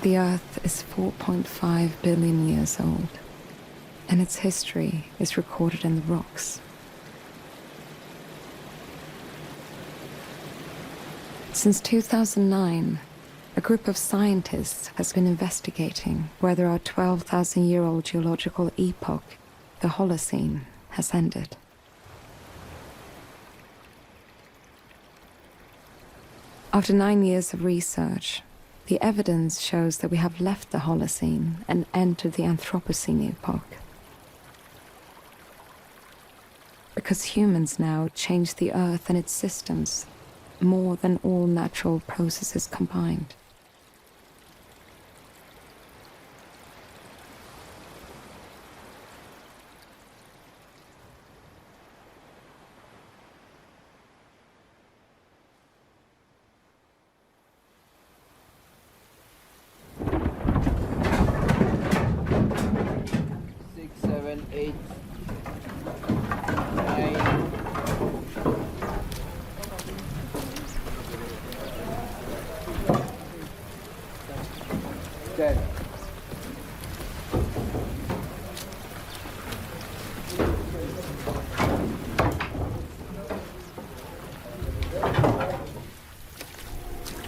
The Earth is 4.5 billion years old, and its history is recorded in the rocks. Since 2009, a group of scientists has been investigating whether our 12,000-year-old geological epoch, the Holocene, has ended. After 9 years of research, the evidence shows that we have left the Holocene and entered the Anthropocene epoch. Because humans now change the Earth and its systems more than all natural processes combined.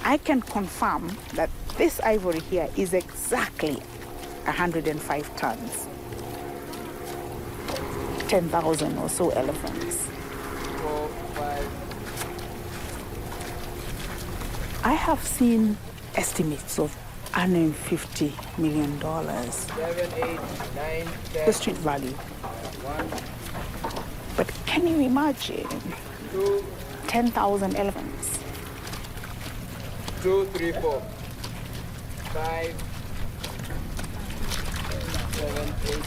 I can confirm that this ivory here is exactly 105 tons. 10,000 or so elephants. 4, 5. I have seen estimates of $150 million. 7, 8, 9, 10. The street value. 1, But can you imagine 2, 10,000 elephants? 2, 3, 4, 5, 7, 8.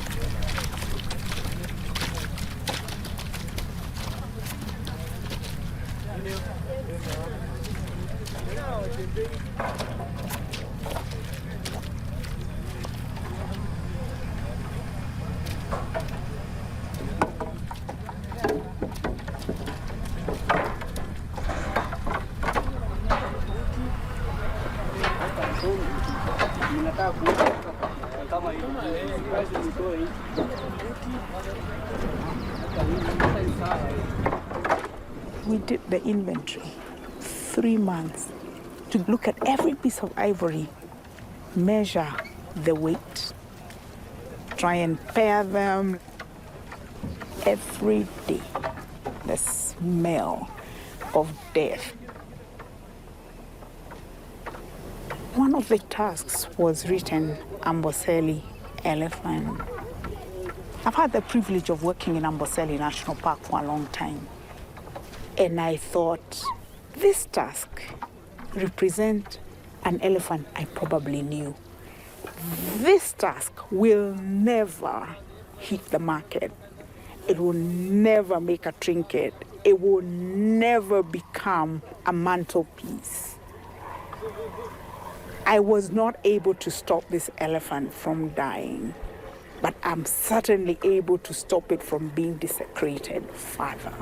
We did the inventory 3 months to look at every piece of ivory, measure the weight, try and pair them every day. The smell of death. One of the tasks was written Amboseli elephant. I've had the privilege of working in Amboseli National Park for a long time. And I thought, this task represents an elephant I probably knew. This task will never hit the market. It will never make a trinket. It will never become a mantelpiece. I was not able to stop this elephant from dying, but I'm certainly able to stop it from being desecrated further.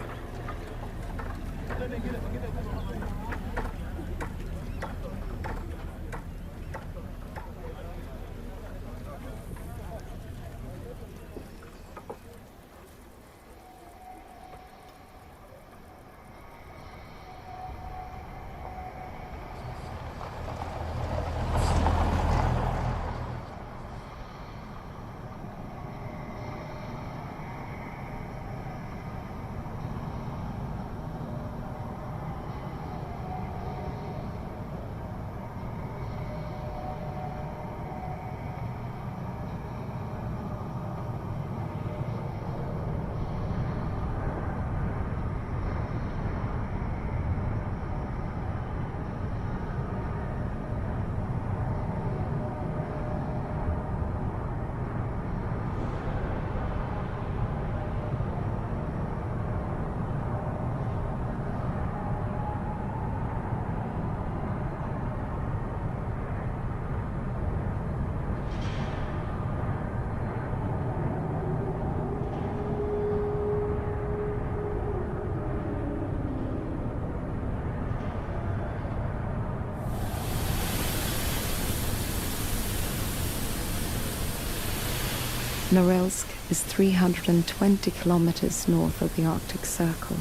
Norilsk is 320 kilometers north of the Arctic Circle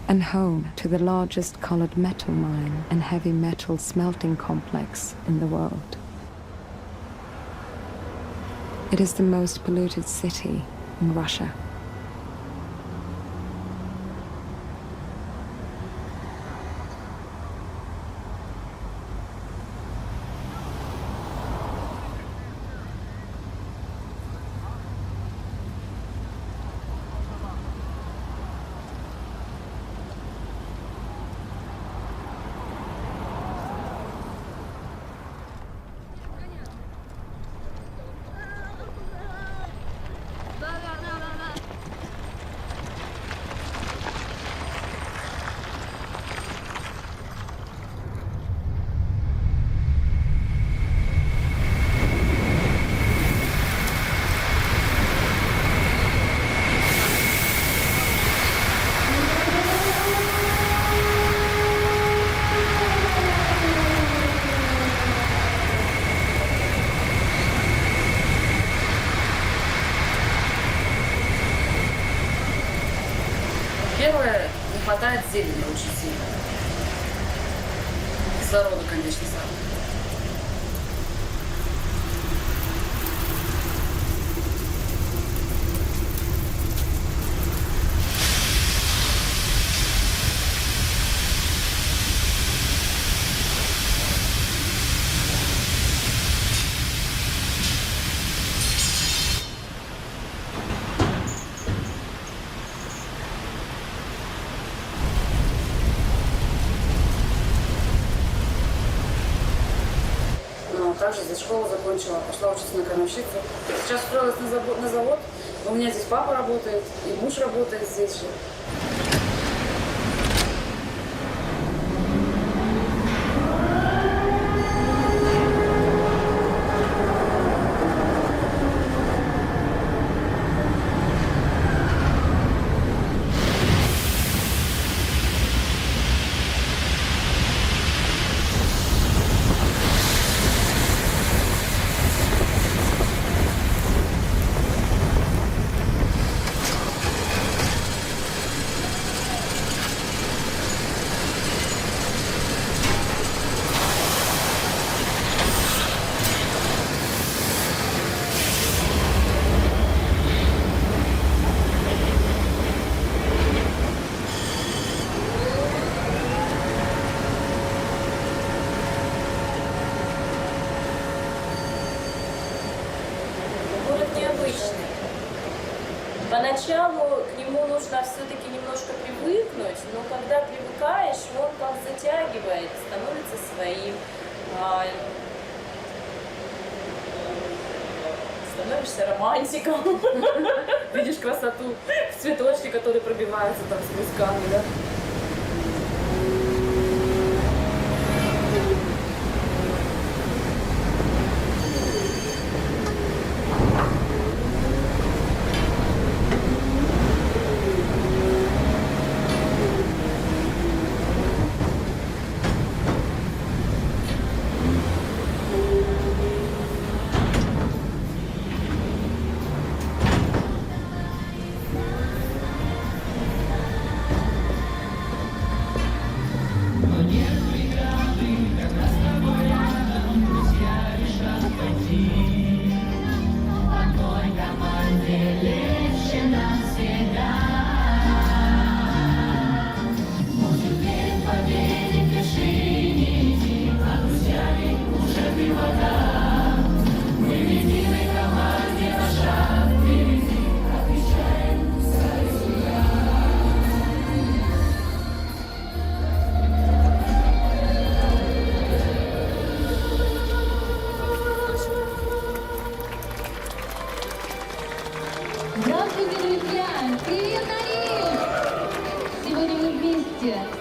and home to the largest colored metal mine and heavy metal smelting complex in the world. It is the most polluted city in Russia. Первое, не хватает зелени очень сильно. Кислорода, конечно, самое. Также здесь школу закончила, пошла учиться на крановщицу. Сейчас устроилась на завод. У меня здесь папа работает, и муж работает здесь же. Поначалу к нему нужно все-таки немножко привыкнуть, но когда привыкаешь, он как затягивает, становится своим. Становишься романтиком. Видишь красоту в цветочке, который пробивается там сквозь камни, да?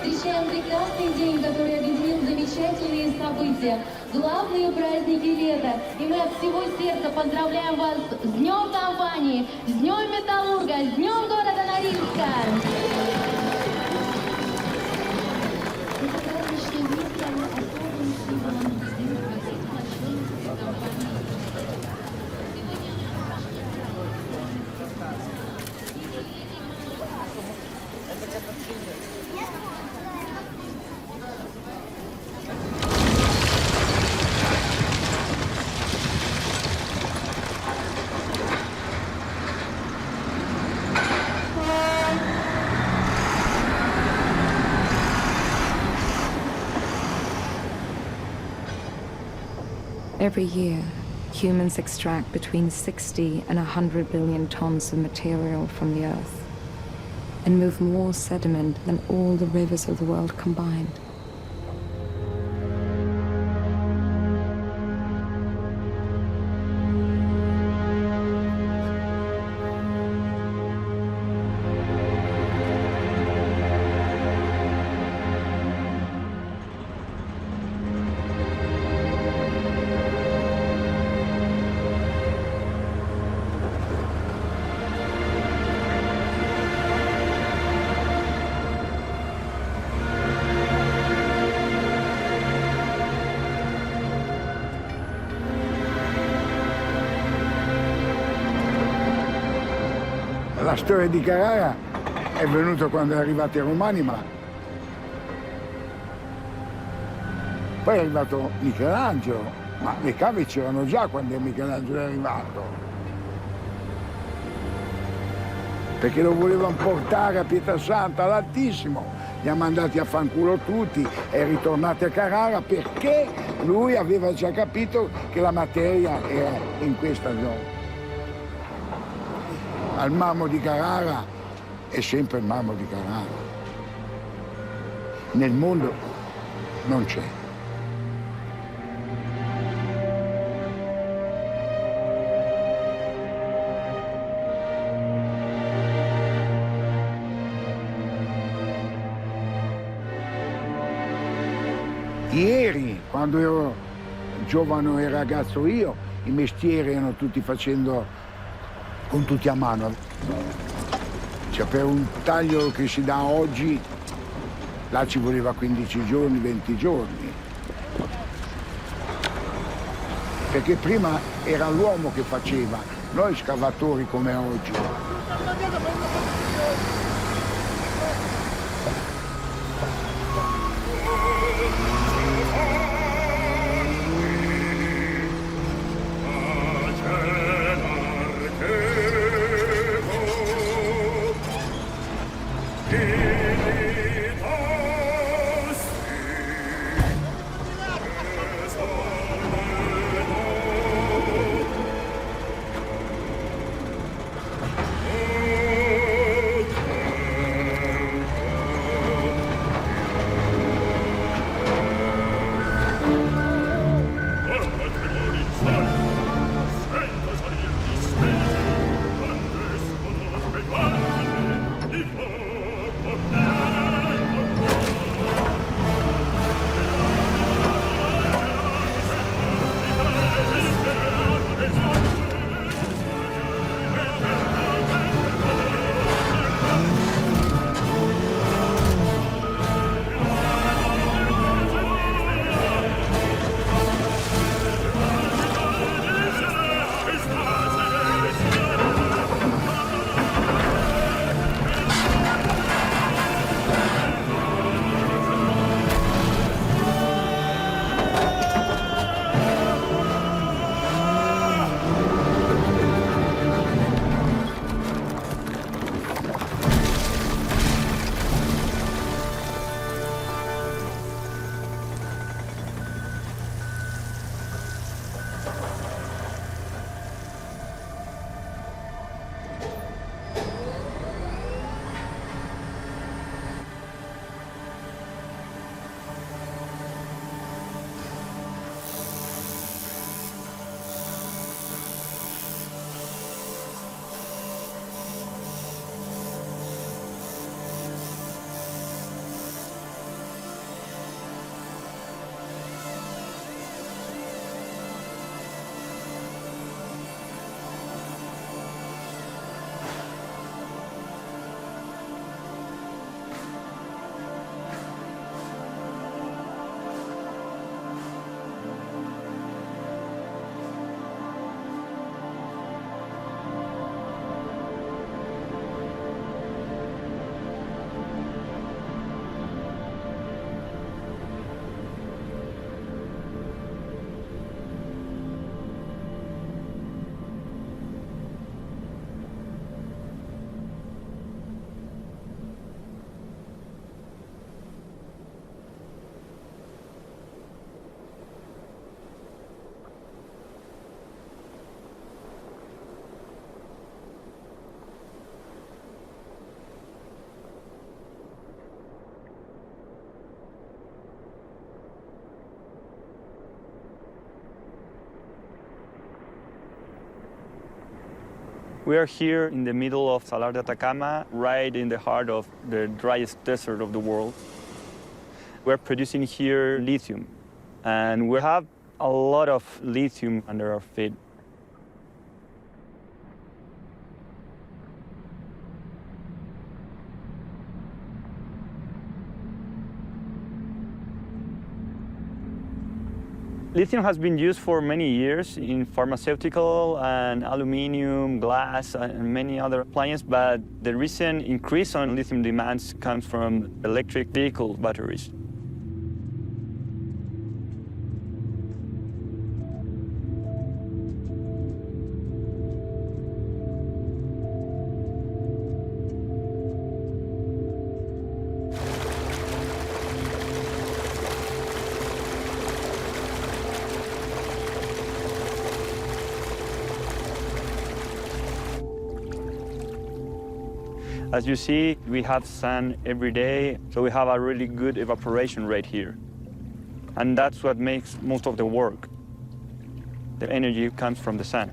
Встречаем прекрасный день, который объединил замечательные события, главные праздники лета. И мы от всего сердца поздравляем вас с Днем компании, с Днем Металлурга, с Днем города Норильска. Every year, humans extract between 60 and 100 billion tons of material from the Earth and move more sediment than all the rivers of the world combined. La storia di Carrara è venuta quando è arrivato i Romani, ma poi è arrivato Michelangelo, ma le cave c'erano già quando Michelangelo è arrivato. Perché lo volevano portare a Pietrasanta all'Altissimo, li ha mandati a fanculo tutti, è ritornato a Carrara perché lui aveva già capito che la materia era in questa zona. Al marmo di Carrara è sempre il marmo di Carrara. Nel mondo non c'è. Ieri, quando ero giovane e ragazzo io, i mestieri erano tutti facendo con tutti a mano. Cioè per un taglio che si dà oggi, là ci voleva 15 giorni, 20 giorni. Perché prima era l'uomo che faceva, noi scavatori come oggi. We are here in the middle of Salar de Atacama, right in the heart of the driest desert of the world. We're producing here lithium, and we have a lot of lithium under our feet. Lithium has been used for many years in pharmaceutical and aluminum, glass, and many other appliances, but the recent increase on lithium demands comes from electric vehicle batteries. As you see, we have sun every day, so we have a really good evaporation rate here. And that's what makes most of the work. The energy comes from the sun.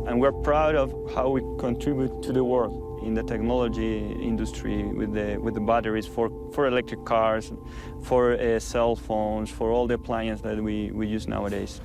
And we're proud of how we contribute to the world in the technology industry with the batteries for electric cars, for cell phones, for all the appliances that we use nowadays.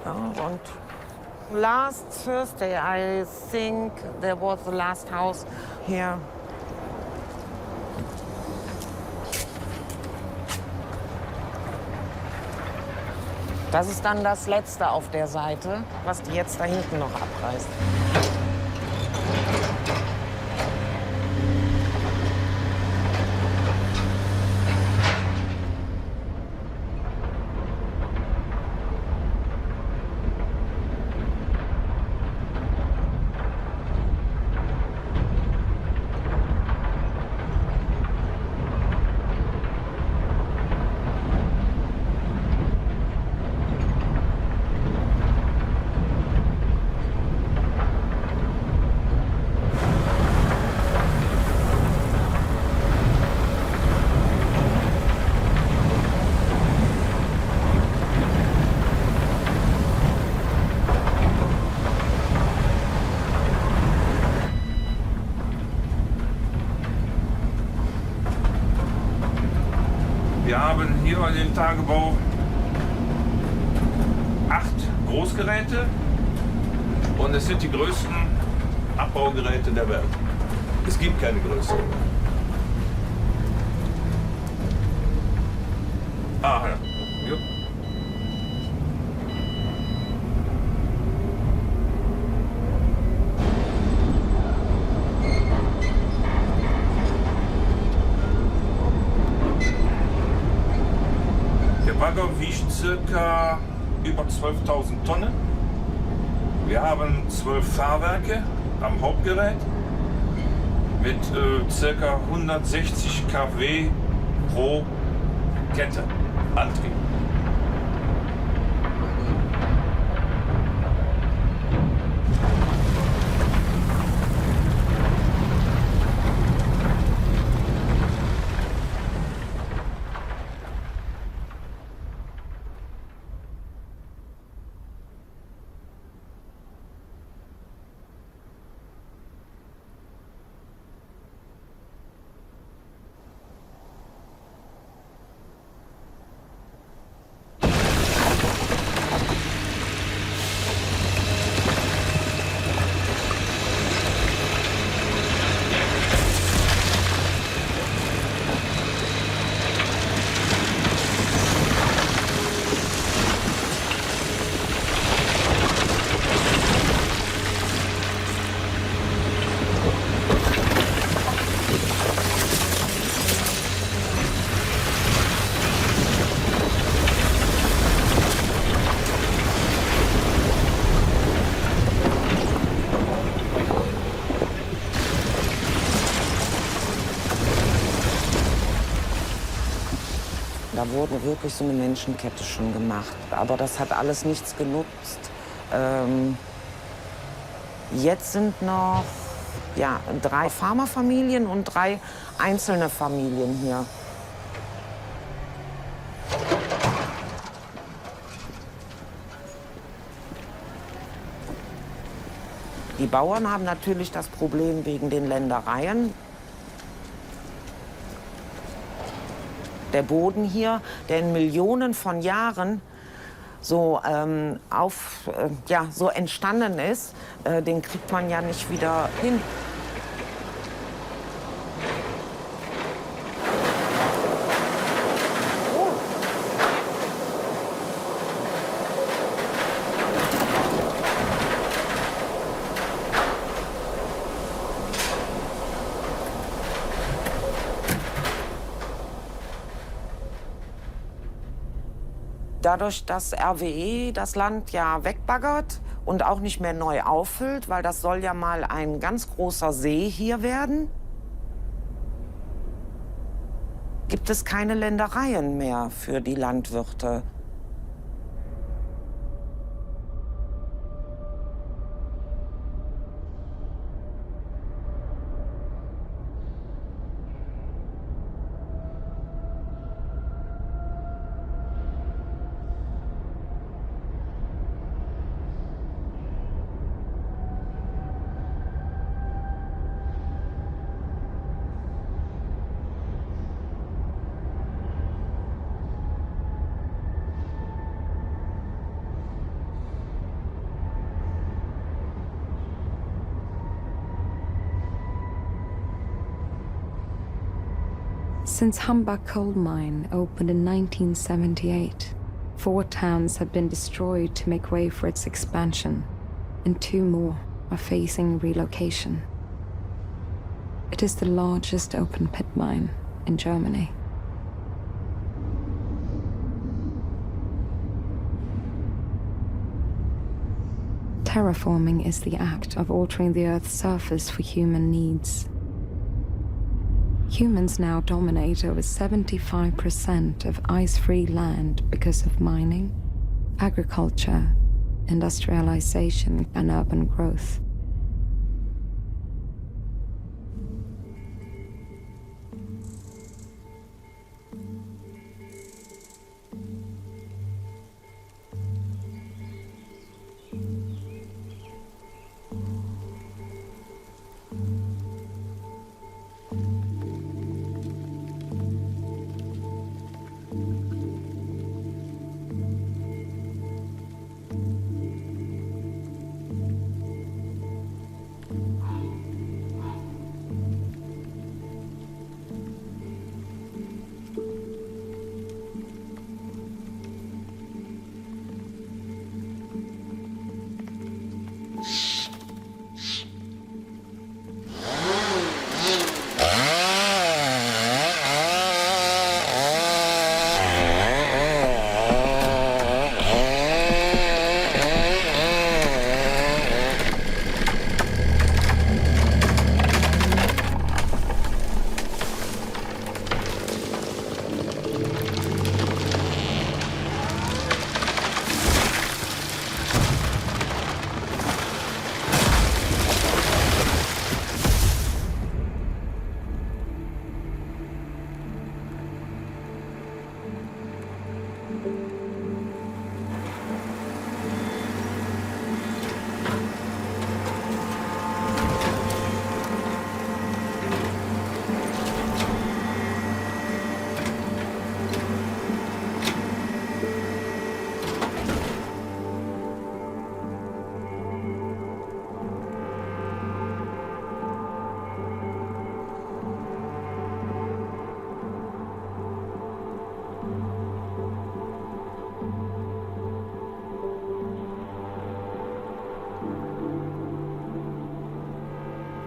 Und last Thursday, I think there was the last house here. Das ist dann das Letzte auf der Seite, was die jetzt da hinten noch abreißt. Wir haben hier in dem Tagebau 8 Großgeräte und es sind die größten Abbaugeräte der Welt. Es gibt keine größeren. Ah, ja. Jupp. Der Bagger wiegt circa über 12.000 Tonnen. Wir haben 12 Fahrwerke am Hauptgerät mit circa 160 kW pro Kette Antrieb. Da wurde wirklich so eine Menschenkette schon gemacht. Aber das hat alles nichts genutzt. Jetzt sind noch 3 Farmerfamilien und 3 einzelne Familien hier. Die Bauern haben natürlich das Problem wegen den Ländereien. Der Boden hier, der in Millionen von Jahren so, so entstanden ist, den kriegt man ja nicht wieder hin. Dadurch, dass RWE das Land ja wegbaggert und auch nicht mehr neu auffüllt, weil das soll ja mal ein ganz großer See hier werden, gibt es keine Ländereien mehr für die Landwirte. Since Hamba coal mine opened in 1978, 4 towns have been destroyed to make way for its expansion, and 2 more are facing relocation. It is the largest open pit mine in Germany. Terraforming is the act of altering the Earth's surface for human needs. Humans now dominate over 75% of ice-free land because of mining, agriculture, industrialization, and urban growth.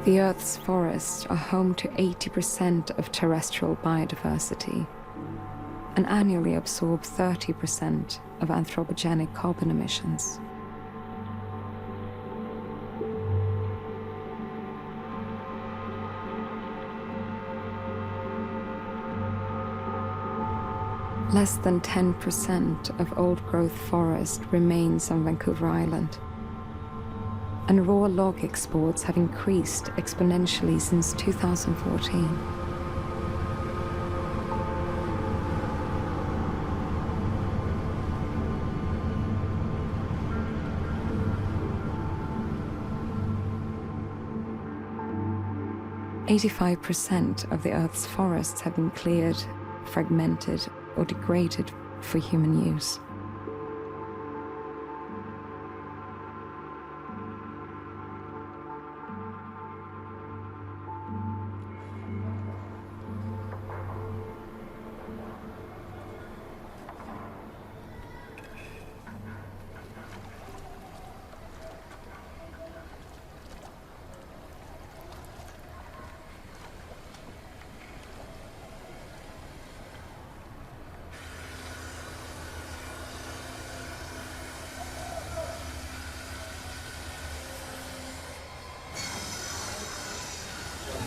The Earth's forests are home to 80% of terrestrial biodiversity and annually absorb 30% of anthropogenic carbon emissions. Less than 10% of old-growth forest remains on Vancouver Island, and raw log exports have increased exponentially since 2014. "85% of the Earth's forests have been cleared, fragmented, or degraded for human use.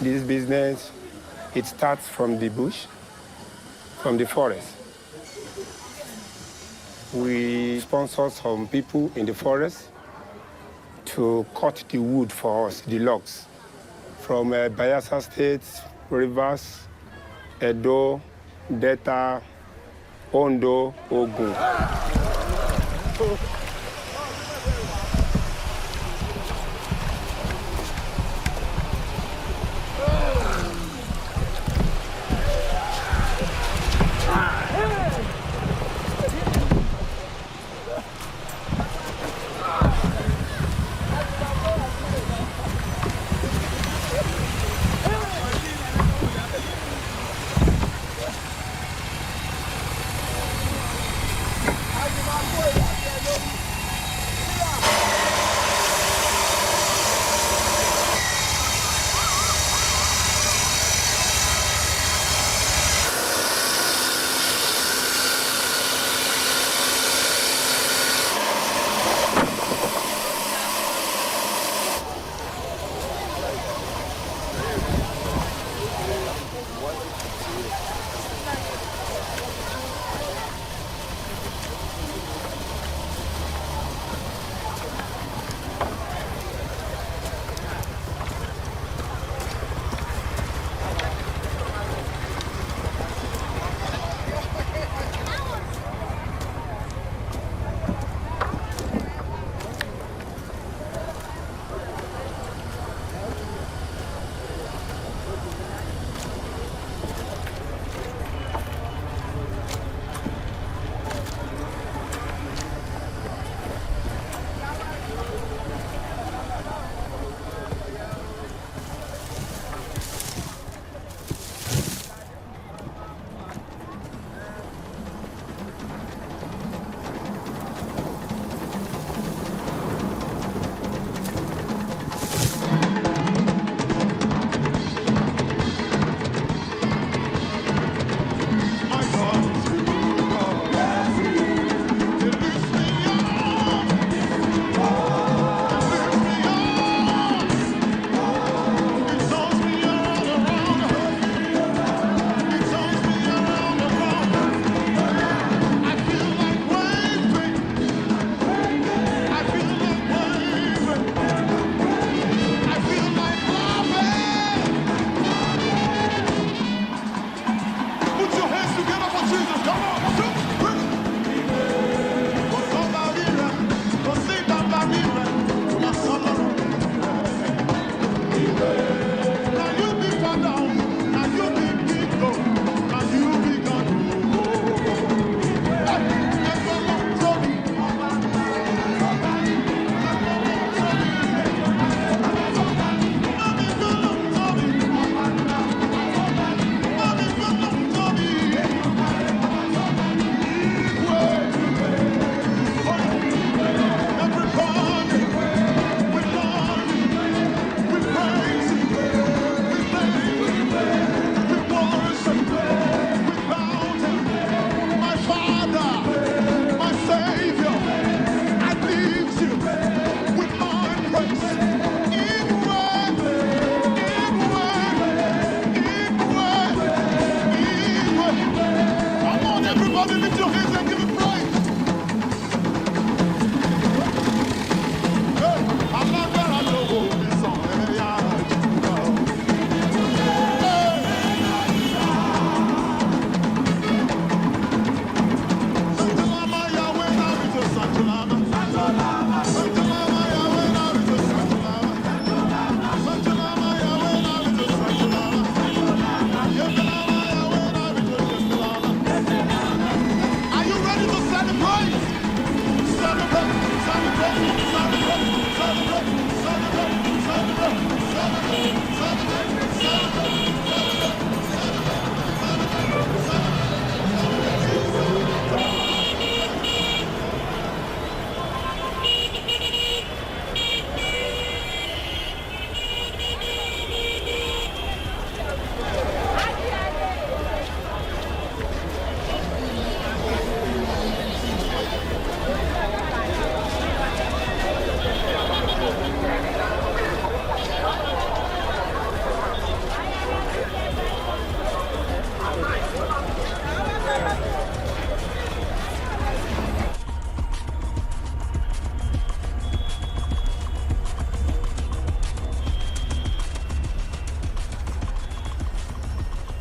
This business, it starts from the bush, from the forest. We sponsor some people in the forest to cut the wood for us, the logs, from Bayelsa State, Rivers, Edo, Delta, Ondo, Ogun.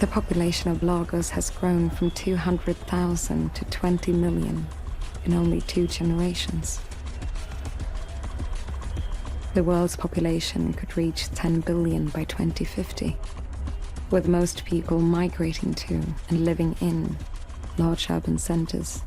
The population of Lagos has grown from 200,000 to 20 million in only 2 generations. The world's population could reach 10 billion by 2050, with most people migrating to and living in large urban centers.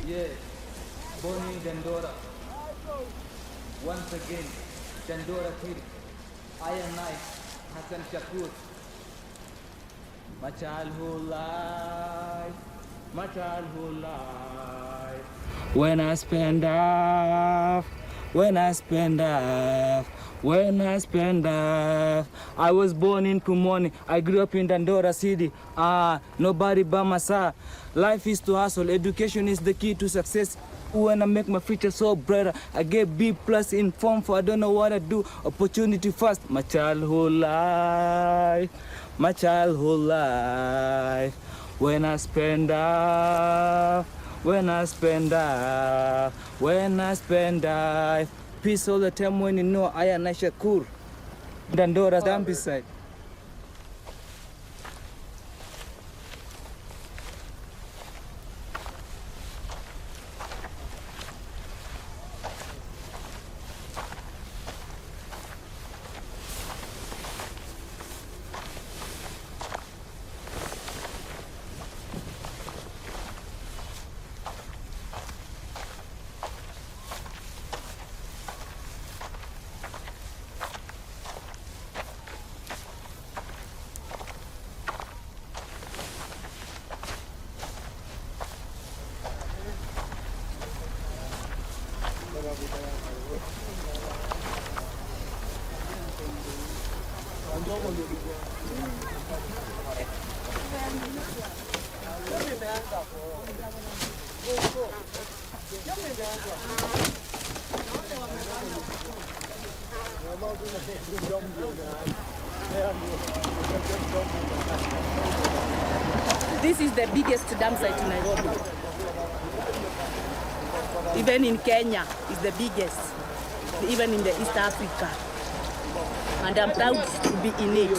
Yes, Boni Dandora. Once again, Dandora Kiri. Iron Knife, Hassan Shakur. My childhood life, my childhood life. When I spend off, when I spend off, when I spend off. I was born in Pumoni. I grew up in Dandora City. Nobody but my side. Life is to hustle. Education is the key to success. When I make my future so brighter, I get B+ in form for I don't know what I do. Opportunity first. My childhood life, my childhood life. When I spend off, when I spend off, when I spend off. Peace all the time when you know I am Shakur. Dandora down beside. This is the biggest dam site in Nairobi. Even in Kenya, it's the biggest. Even in the East Africa. And I'm proud to be in it.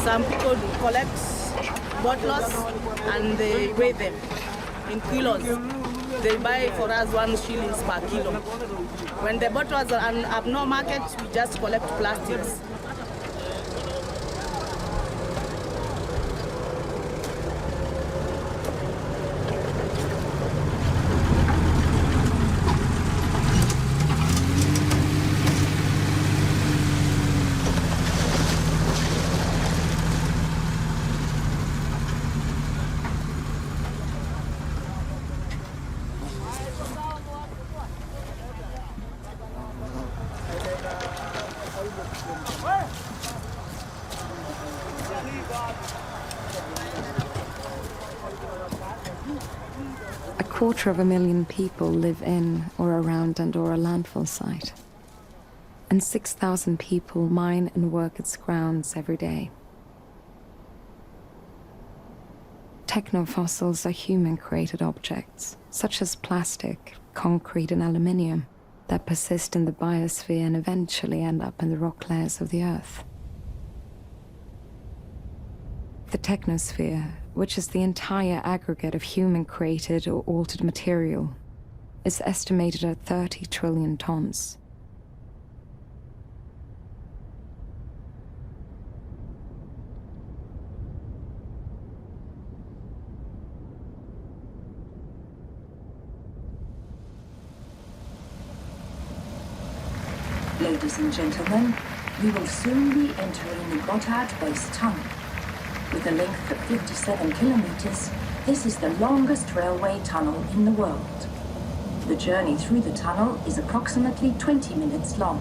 Some people collect bottles and they weigh them in kilos. They buy for us 1 shilling per kilo. When the bottles have no market, we just collect plastics. A 250,000 people live in or around Dandora landfill site, and 6,000 people mine and work its grounds every day. Technofossils are human-created objects, such as plastic, concrete, and aluminium, that persist in the biosphere and eventually end up in the rock layers of the Earth. The technosphere, which is the entire aggregate of human-created or altered material, is estimated at 30 trillion tons. Ladies and gentlemen, we will soon be entering the Gotthard Base Tunnel. With a length of 57 kilometers, this is the longest railway tunnel in the world. The journey through the tunnel is approximately 20 minutes long.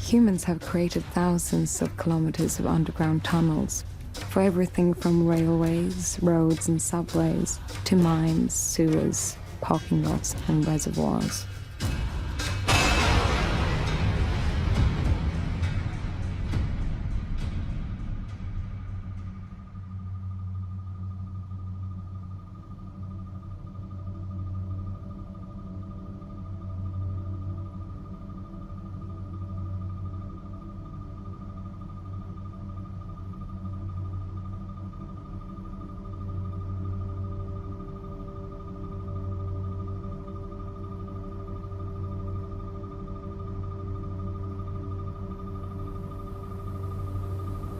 Humans have created thousands of kilometers of underground tunnels for everything from railways, roads and subways to mines, sewers, parking lots and reservoirs.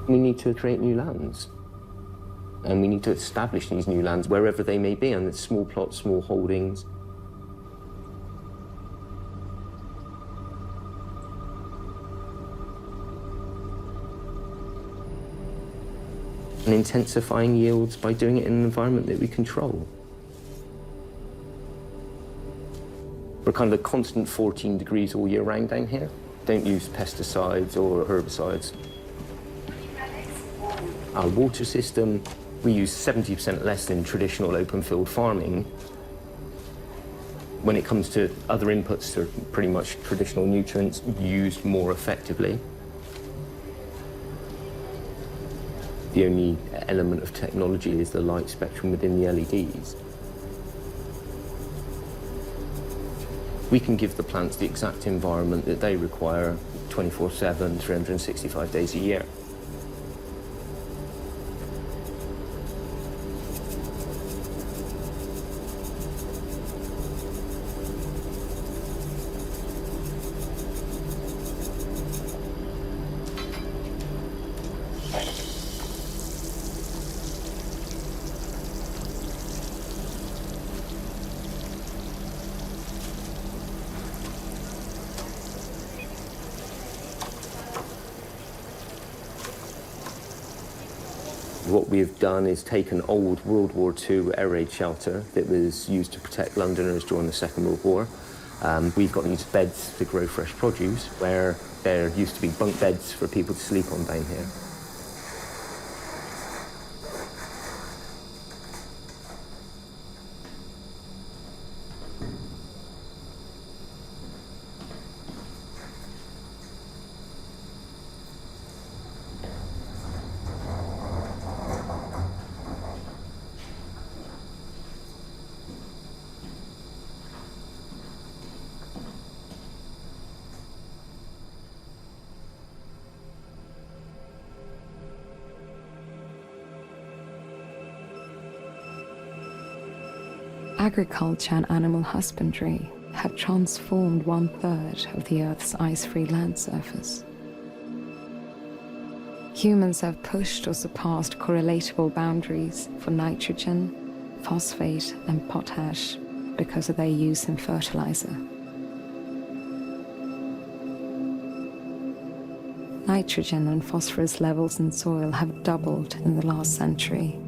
We need to create new lands. And we need to establish these new lands wherever they may be, and it's small plots, small holdings. And intensifying yields by doing it in an environment that we control. We're kind of a constant 14 degrees all year round down here. don't use pesticides or herbicides. Our water system, we use 70% less than traditional open field farming. When it comes to other inputs, they're pretty much traditional nutrients used more effectively. The only element of technology is the light spectrum within the LEDs. We can give the plants the exact environment that they require 24/7, 365 days a year. What we've done is take an old World War II air raid shelter that was used to protect Londoners during the Second World War. We've got these beds to grow fresh produce where there used to be bunk beds for people to sleep on down here. Agriculture and animal husbandry have transformed 1/3 of the Earth's ice-free land surface. Humans have pushed or surpassed correlatable boundaries for nitrogen, phosphate, and potash because of their use in fertilizer. Nitrogen and phosphorus levels in soil have doubled in the last century,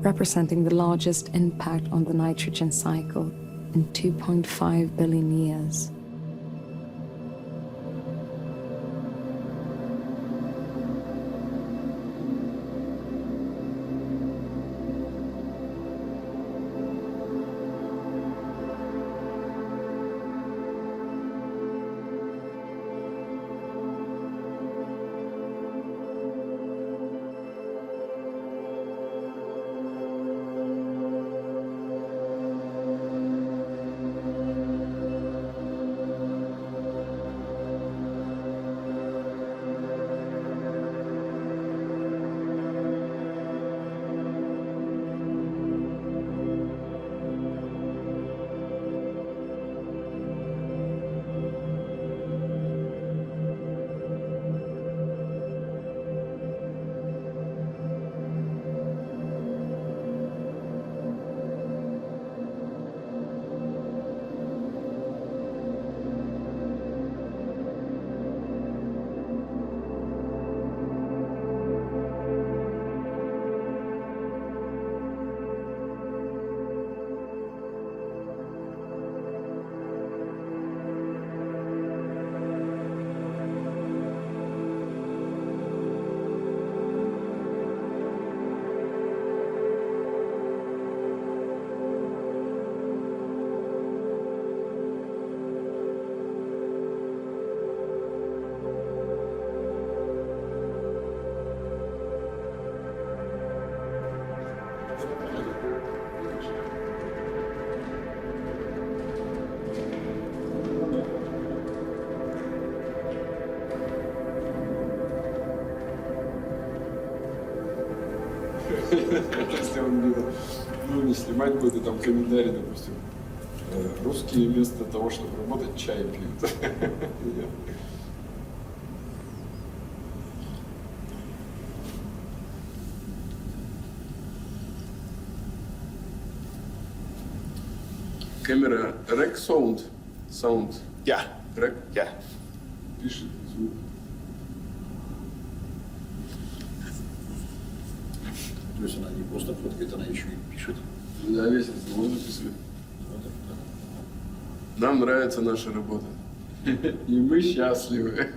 representing the largest impact on the nitrogen cycle in 2.5 billion years. Если он где-то, ну, не снимать будет, и там комментарий, допустим, русские вместо того, чтобы работать, чай пьют. Камера rec sound. Sound. Ja. Rec? Ja. Пишет звук. То есть она не просто фоткает, она еще и пишет. Да, весь разговор записывает. Нам нравится наша работа. И мы счастливы.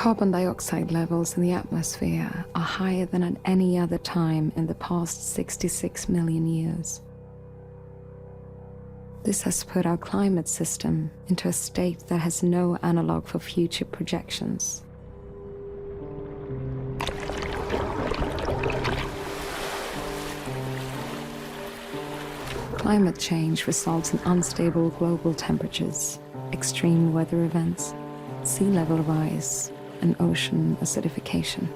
Carbon dioxide levels in the atmosphere are higher than at any other time in the past 66 million years. This has put our climate system into a state that has no analog for future projections. Climate change results in unstable global temperatures, extreme weather events, sea level rise, and ocean acidification.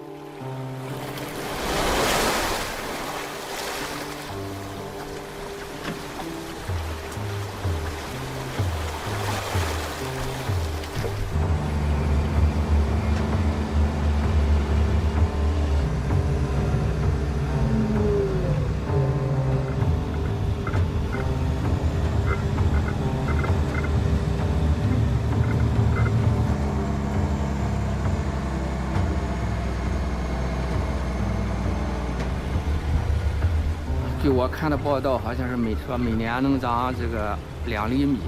据我看的报道，好像是每年能长这个2厘米。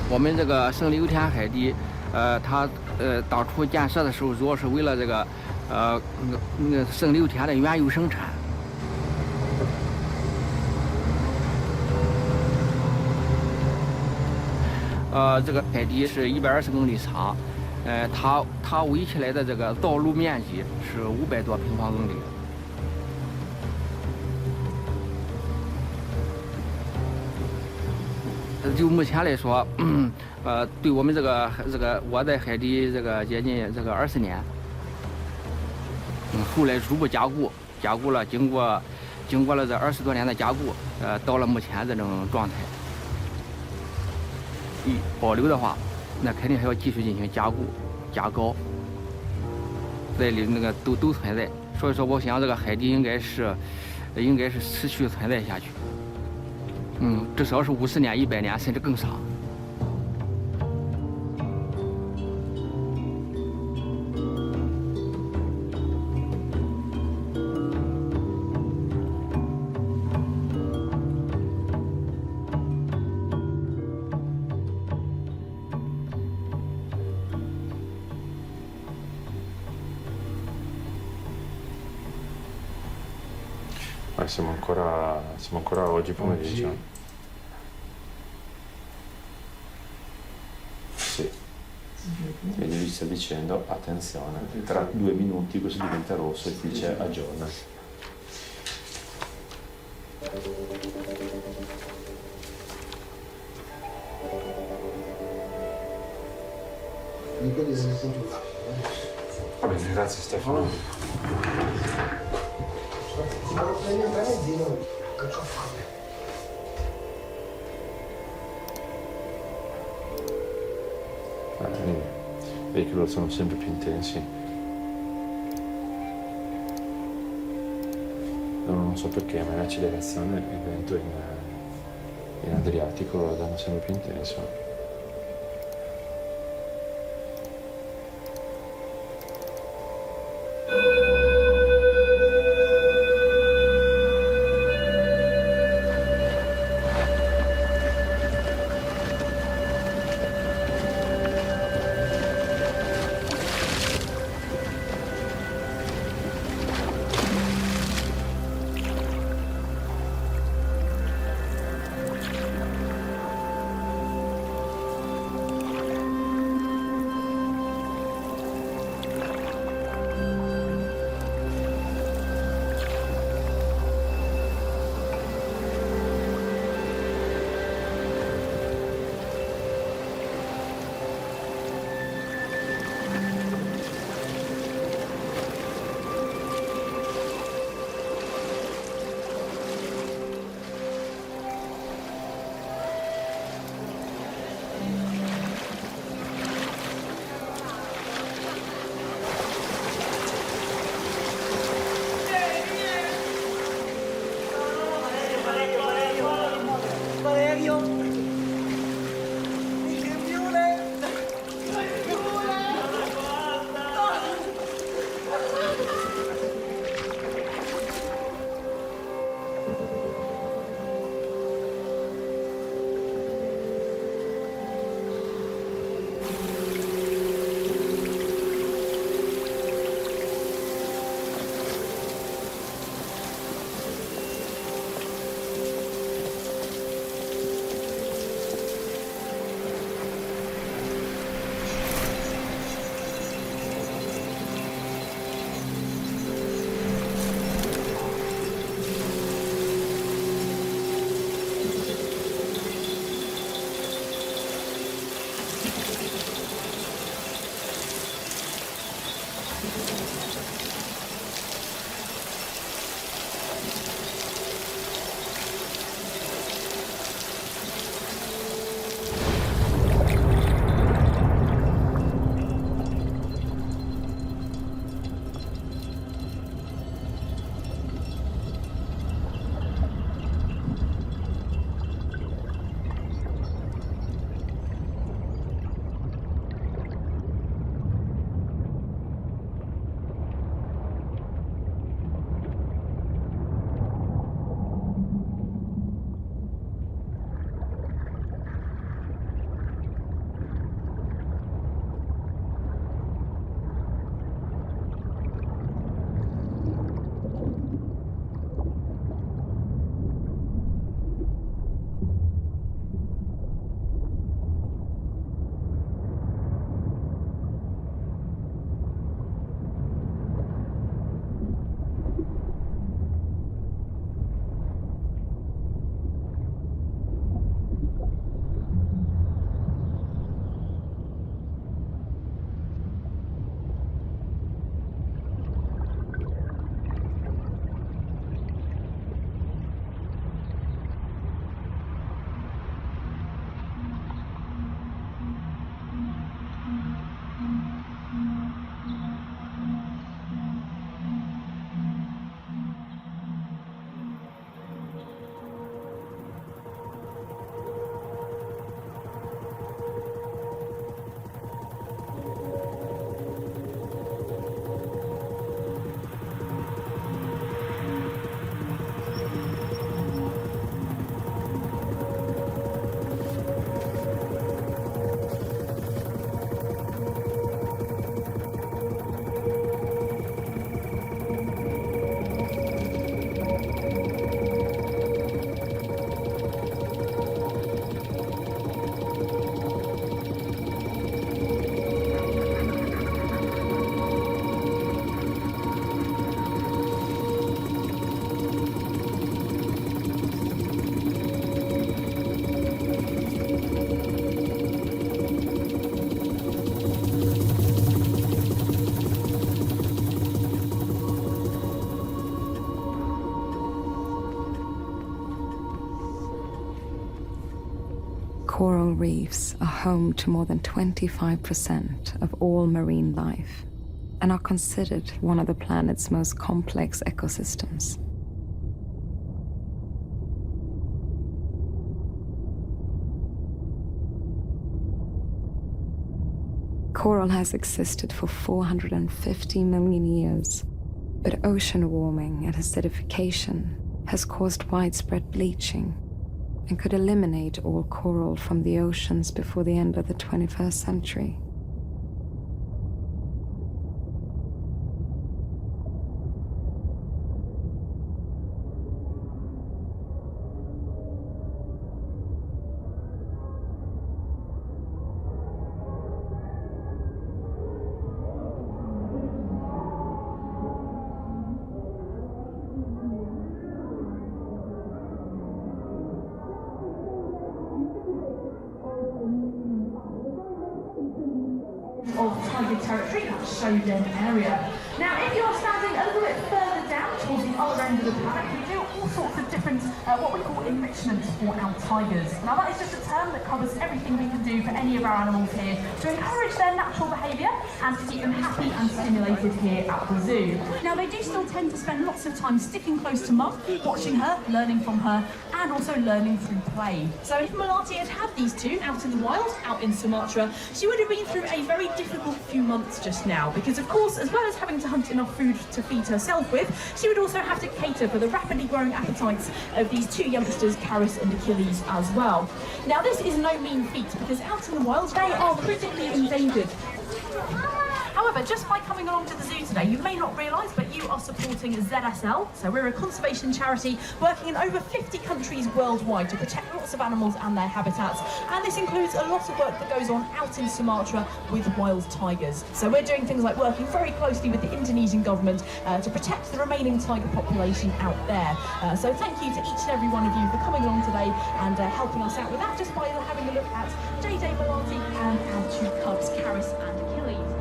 我们这个胜利油田海底，它当初建设的时候，主要是为了这个胜利油田的原油生产。这个海底是120公里长。它围起来的这个道路面积是500多平方公里。就目前来说，对我们这个我在海底这个接近这个20年，后来逐步加固了，经过了这20多年的加固，到了目前这种状态。保留的话，那肯定还要继续进行加固、加高，在里那个都存在。所以说，我想这个海底应该是持续存在下去。至少是50年、100年，甚至更长。Siamo ancora oggi pomeriggio. Sì. Quindi lui sta dicendo attenzione, tra 2 minuti questo diventa rosso e ti dice aggiorna. Va bene, grazie Stefano. Vedi che loro sono sempre più intensi. Non so perché, ma in accelerazione il vento in Adriatico lo danno sempre più intenso. Coral reefs are home to more than 25% of all marine life and are considered one of the planet's most complex ecosystems. Coral has existed for 450 million years, but ocean warming and acidification has caused widespread bleaching and could eliminate all coral from the oceans before the end of the 21st century. Of target territory, that shown-in area. Now, if you're standing a little bit further down towards the other end of the paddock, we do all sorts of different, what we call enrichment for our tigers. Now, that is just a term that covers everything we can do for any of our animals here to encourage their natural behaviour and to keep them happy and stimulated here at the zoo. Now, they do still tend to spend lots of time sticking close to Mum, watching her, learning from her, and also learning through play. So if Melati had had these two out in the wild, out in Sumatra, she would have been through a very difficult few months just now, because of course, as well as having to hunt enough food to feed herself with, she would also have to cater for the rapidly growing appetites of these two youngsters, Karis and Achilles, as well. Now, this is no mean feat, because out in the wild, they are critically endangered. However, just by coming along to the zoo today, you may not realise, but you are supporting ZSL. So we're a conservation charity working in over 50 countries worldwide to protect lots of animals and their habitats. And this includes a lot of work that goes on out in Sumatra with wild tigers. So we're doing things like working very closely with the Indonesian government to protect the remaining tiger population out there. So thank you to each and every one of you for coming along today and helping us out with that, just by having a look at JJ Melati and our two cubs, Karis and Achilles.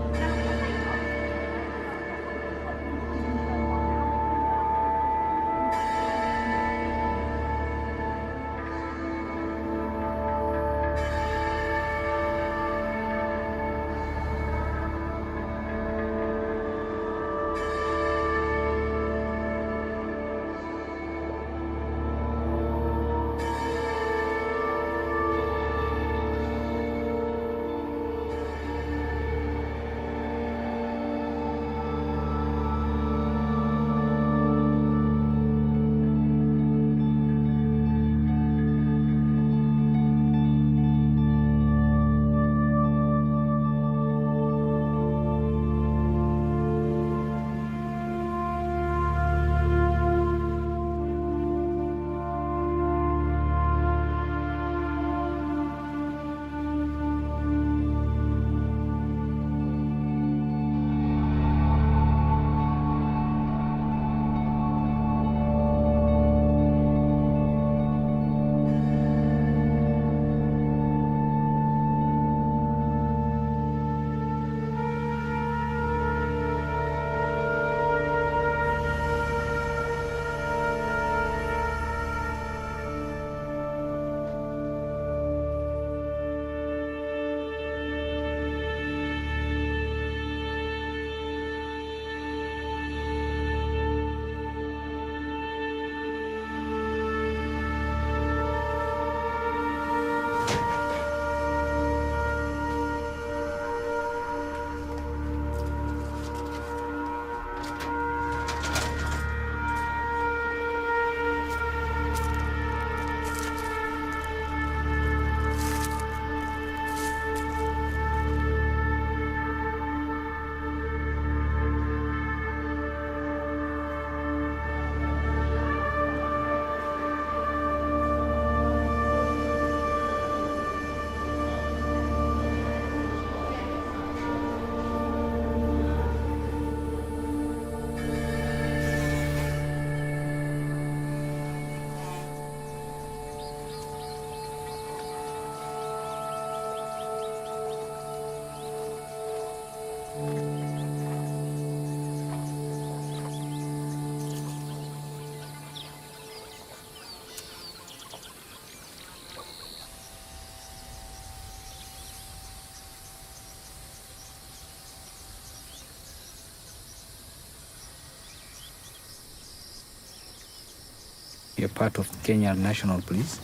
We are part of Kenya National Police.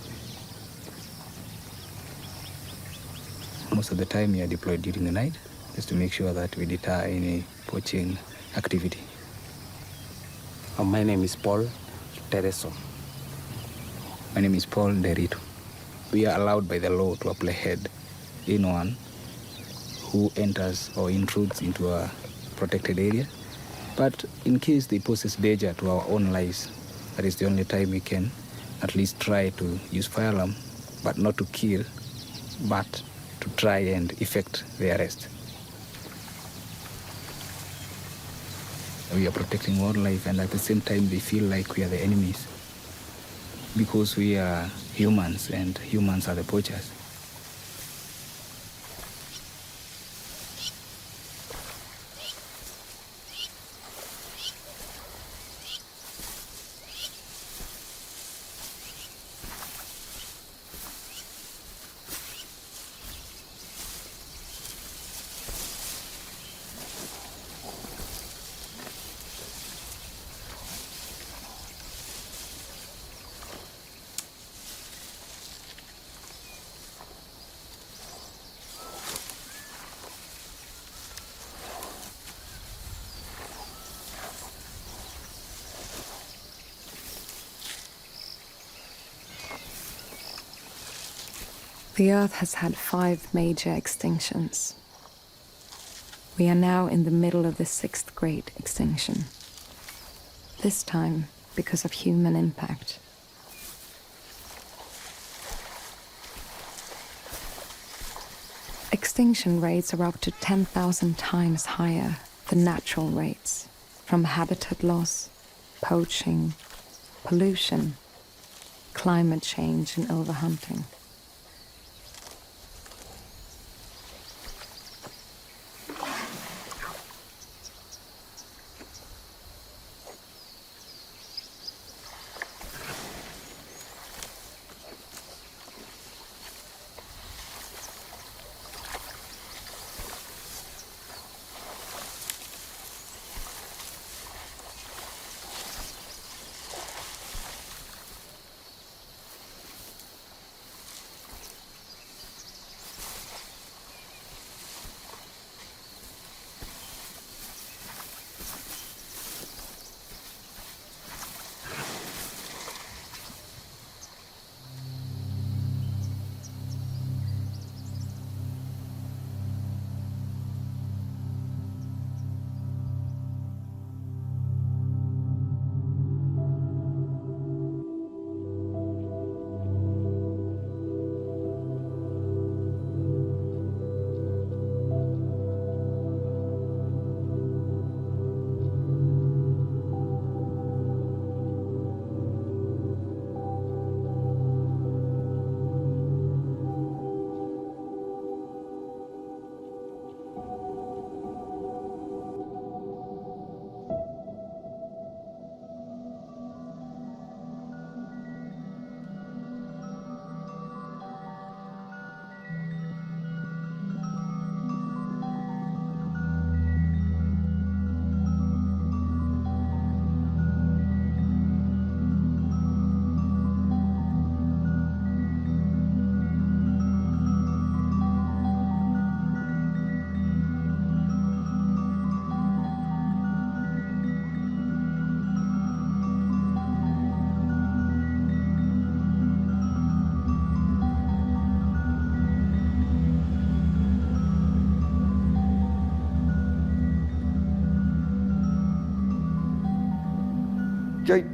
Most of the time we are deployed during the night just to make sure that we deter any poaching activity. My name is Paul Tereso. My name is Paul Derito. We are allowed by the law to apprehend anyone who enters or intrudes into a protected area. But in case they pose danger to our own lives, that is the only time we can at least try to use firearm, but not to kill, but to try and effect the arrest. We are protecting wildlife, and at the same time they feel like we are the enemies because we are humans and humans are the poachers. The Earth has had 5 major extinctions. We are now in the middle of the 6th great extinction. This time because of human impact. Extinction rates are up to 10,000 times higher than natural rates from habitat loss, poaching, pollution, climate change, and overhunting.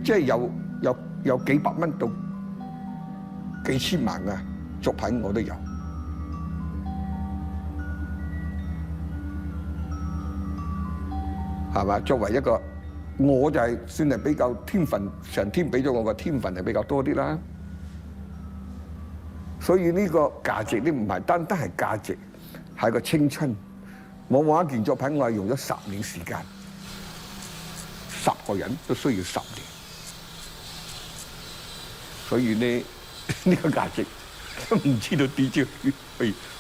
即係有幾百蚊到幾千萬嘅作品我都有，係嘛？作為一個，我就係算係比較天分，上天俾咗我個天分係比較多啲啦。所以呢個價值呢唔係單單係價值，係個青春。往往一件作品我係用咗10年時間。10個人都需要10年，所以呢呢個價值都唔知道點樣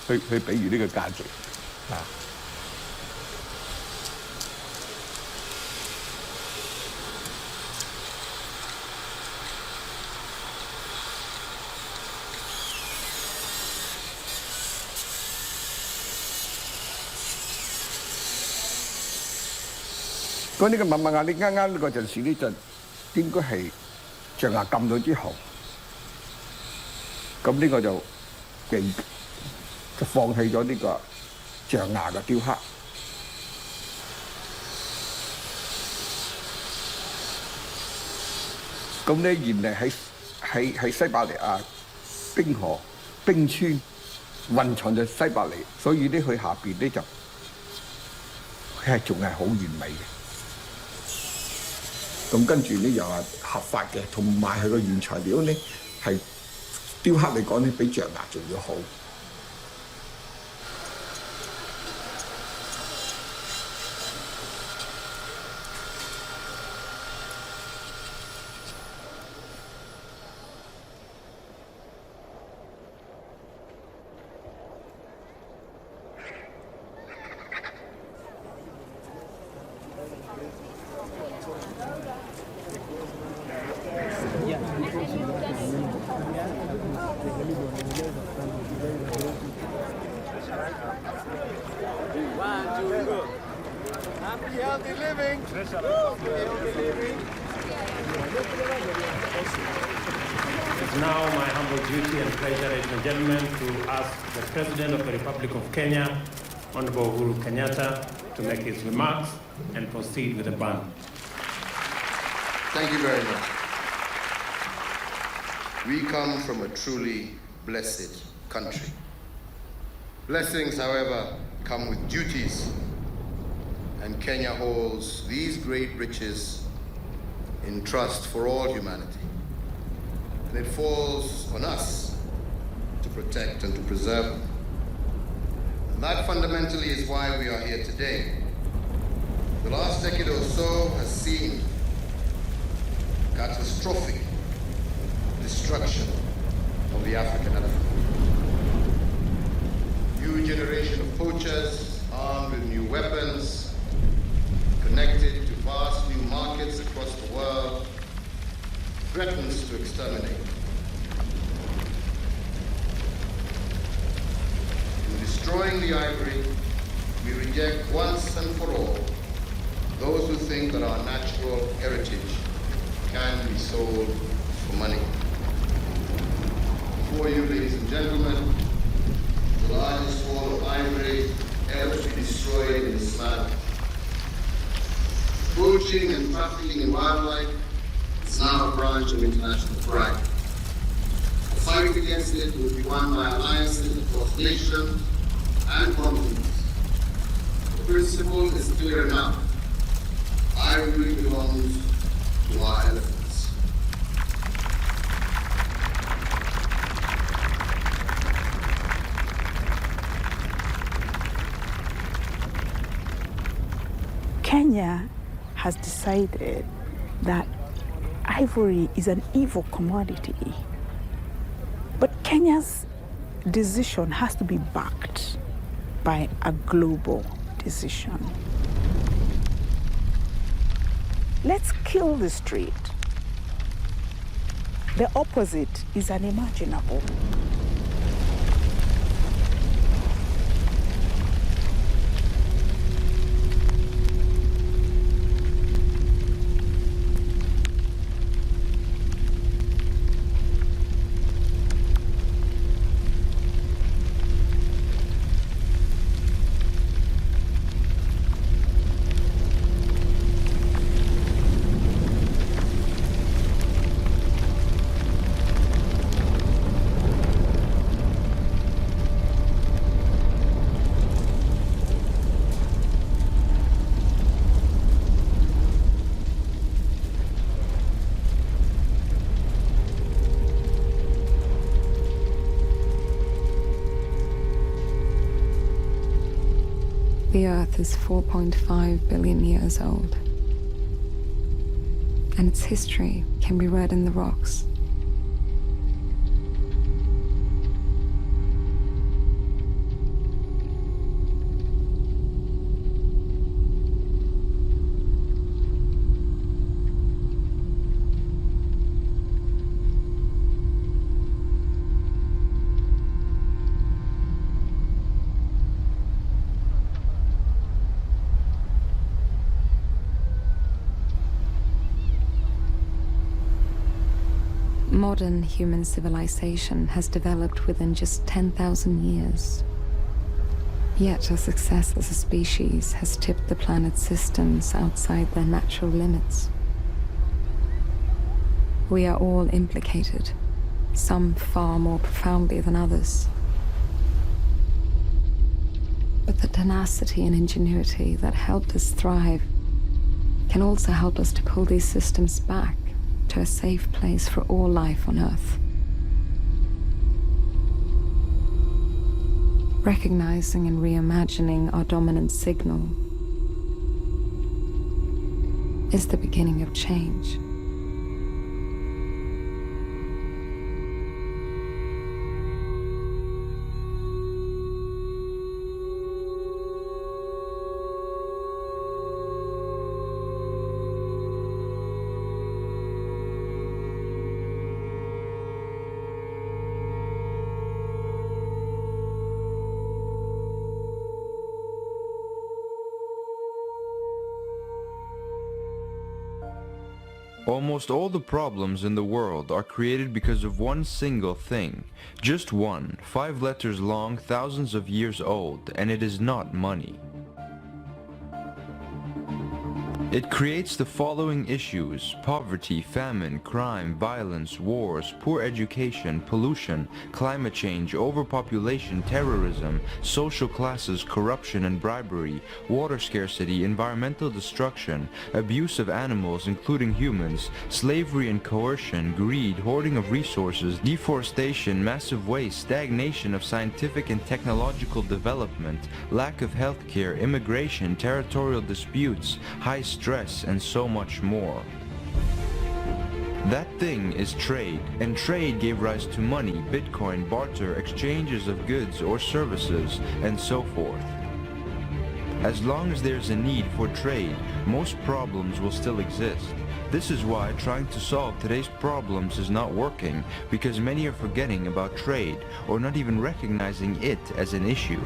去比喻呢個價值啊！嗰呢個密密牙，你啱啱嗰陣時呢陣應該係象牙撳咗之後，咁呢個就放棄咗呢個象牙嘅雕刻。咁咧原嚟喺西伯利亞冰河冰川蘊藏咗西伯利，所以咧佢下邊咧就佢係仲係好完美嘅。咁跟住咧又係合法嘅，同埋佢個原材料咧係雕刻嚟講咧比象牙仲要好。It's now my humble duty and pleasure, ladies and gentlemen, to ask the President of the Republic of Kenya, Honorable Uhuru Kenyatta, to make his remarks and proceed with the ban. Thank you very much. We come from a truly blessed country. Blessings, however, come with duties, and Kenya holds these great riches in trust for all humanity. And it falls on us to protect and to preserve them. And that fundamentally is why we are here today. The last decade or so has seen catastrophic destruction of the African elephant. New generation of poachers armed with new weapons, connected to vast new markets across the world, threatens to exterminate. In destroying the ivory, we reject once and for all those who think that our natural heritage can be sold for money. Before you, ladies and gentlemen, the largest wall of ivory ever to be destroyed in this land. Poaching and trafficking in wildlife is now a branch of international crime. The fight against it will be won by alliances across nations and continents. The principle is clear enough. Ivory belongs to our elephants. Kenya has decided that ivory is an evil commodity. But Kenya's decision has to be backed by a global decision. Let's kill this trade. The opposite is unimaginable. The Earth is 4.5 billion years old, and its history can be read in the rocks. Modern human civilization has developed within just 10,000 years. Yet our success as a species has tipped the planet's systems outside their natural limits. We are all implicated, some far more profoundly than others. But the tenacity and ingenuity that helped us thrive can also help us to pull these systems back to a safe place for all life on Earth. Recognizing and reimagining our dominant signal is the beginning of change. Almost all the problems in the world are created because of one single thing. Just one, 5 letters long, thousands of years old, and it is not money. It creates the following issues: poverty, famine, crime, violence, wars, poor education, pollution, climate change, overpopulation, terrorism, social classes, corruption and bribery, water scarcity, environmental destruction, abuse of animals including humans, slavery and coercion, greed, hoarding of resources, deforestation, massive waste, stagnation of scientific and technological development, lack of healthcare, immigration, territorial disputes, high stress, and so much more. That thing is trade, and trade gave rise to money, Bitcoin, barter, exchanges of goods or services, and so forth. As long as there's a need for trade, most problems will still exist. This is why trying to solve today's problems is not working, because many are forgetting about trade, or not even recognizing it as an issue.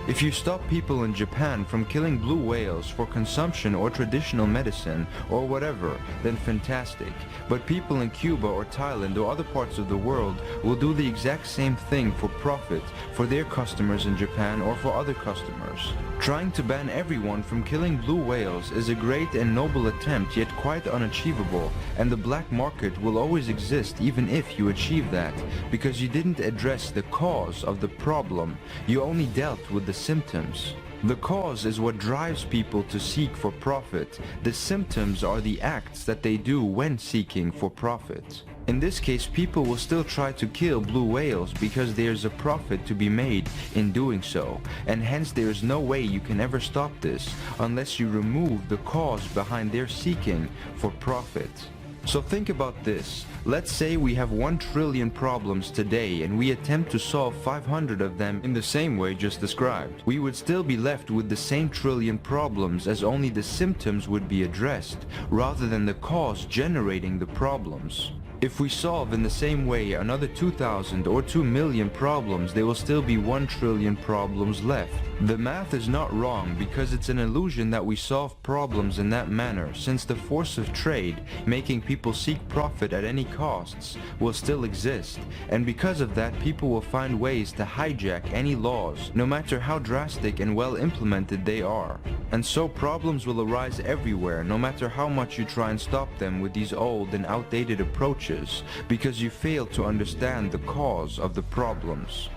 If you stop people in Japan from killing blue whales for consumption or traditional medicine or whatever, then fantastic. But people in Cuba or Thailand or other parts of the world will do the exact same thing for profit for their customers in Japan or for other customers. Trying to ban everyone from killing blue whales is a great and noble attempt, yet quite unachievable, and the black market will always exist even if you achieve that, because you didn't address the cause of the problem, you only dealt with the symptoms. The cause is what drives people to seek for profit. The symptoms are the acts that they do when seeking for profit. In this case, people will still try to kill blue whales because there's a profit to be made in doing so, and hence there is no way you can ever stop this unless you remove the cause behind their seeking for profit. So think about this. Let's say we have 1 trillion problems today and we attempt to solve 500 of them in the same way just described. We would still be left with the same trillion problems, as only the symptoms would be addressed rather than the cause generating the problems. If we solve in the same way another 2,000 or 2 million problems, there will still be 1 trillion problems left. The math is not wrong, because it's an illusion that we solve problems in that manner, since the force of trade, making people seek profit at any costs, will still exist, and because of that people will find ways to hijack any laws, no matter how drastic and well implemented they are. And so problems will arise everywhere, no matter how much you try and stop them with these old and outdated approaches, because you fail to understand the cause of the problems.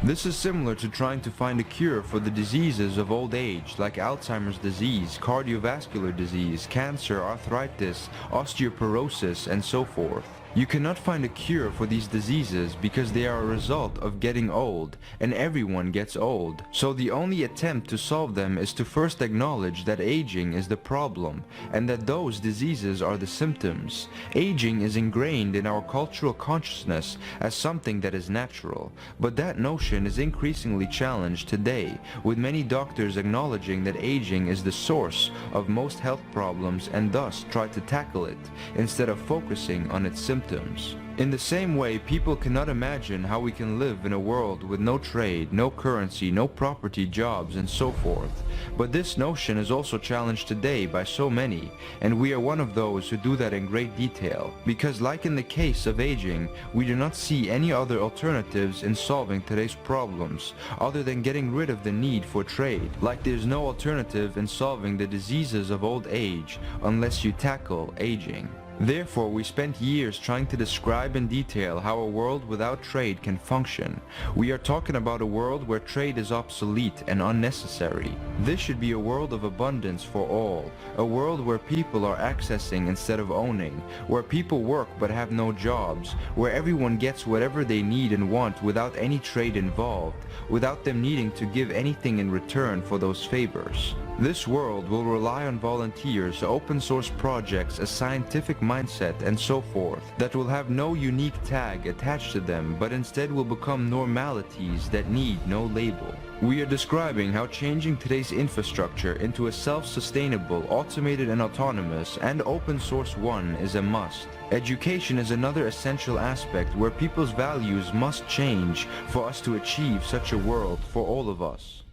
This is similar to trying to find a cure for the diseases of old age, like Alzheimer's disease, cardiovascular disease, cancer, arthritis, osteoporosis, and so forth. You cannot find a cure for these diseases because they are a result of getting old, and everyone gets old. So the only attempt to solve them is to first acknowledge that aging is the problem, and that those diseases are the symptoms. Aging is ingrained in our cultural consciousness as something that is natural, but that notion is increasingly challenged today, with many doctors acknowledging that aging is the source of most health problems and thus try to tackle it, instead of focusing on its symptoms. symptoms. In the same way, people cannot imagine how we can live in a world with no trade, no currency, no property, jobs, and so forth. But this notion is also challenged today by so many, and we are one of those who do that in great detail, because like in the case of aging, we do not see any other alternatives in solving today's problems, other than getting rid of the need for trade, like there's no alternative in solving the diseases of old age, unless you tackle aging. Therefore, we spent years trying to describe in detail how a world without trade can function. We are talking about a world where trade is obsolete and unnecessary. This should be a world of abundance for all, a world where people are accessing instead of owning, where people work but have no jobs, where everyone gets whatever they need and want without any trade involved, without them needing to give anything in return for those favors. This world will rely on volunteers, open source projects, a scientific mindset, and so forth, that will have no unique tag attached to them, but instead will become normalities that need no label. We are describing how changing today's infrastructure into a self-sustainable, automated and autonomous, and open source one is a must. Education is another essential aspect where people's values must change for us to achieve such a world for all of us.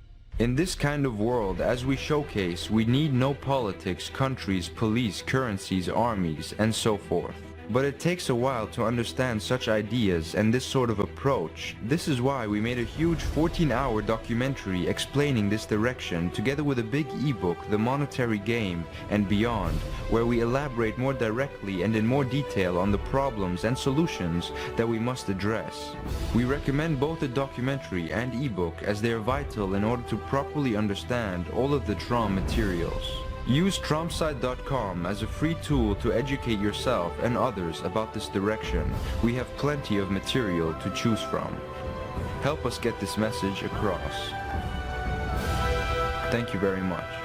In this kind of world, as we showcase, we need no politics, countries, police, currencies, armies, and so forth. But it takes a while to understand such ideas and this sort of approach. This is why we made a huge 14-hour documentary explaining this direction, together with a big ebook, The Monetary Game and Beyond, where we elaborate more directly and in more detail on the problems and solutions that we must address. We recommend both the documentary and ebook as they are vital in order to properly understand all of the TROM materials. Use TROMsite.com as a free tool to educate yourself and others about this direction. We have plenty of material to choose from. Help us get this message across. Thank you very much.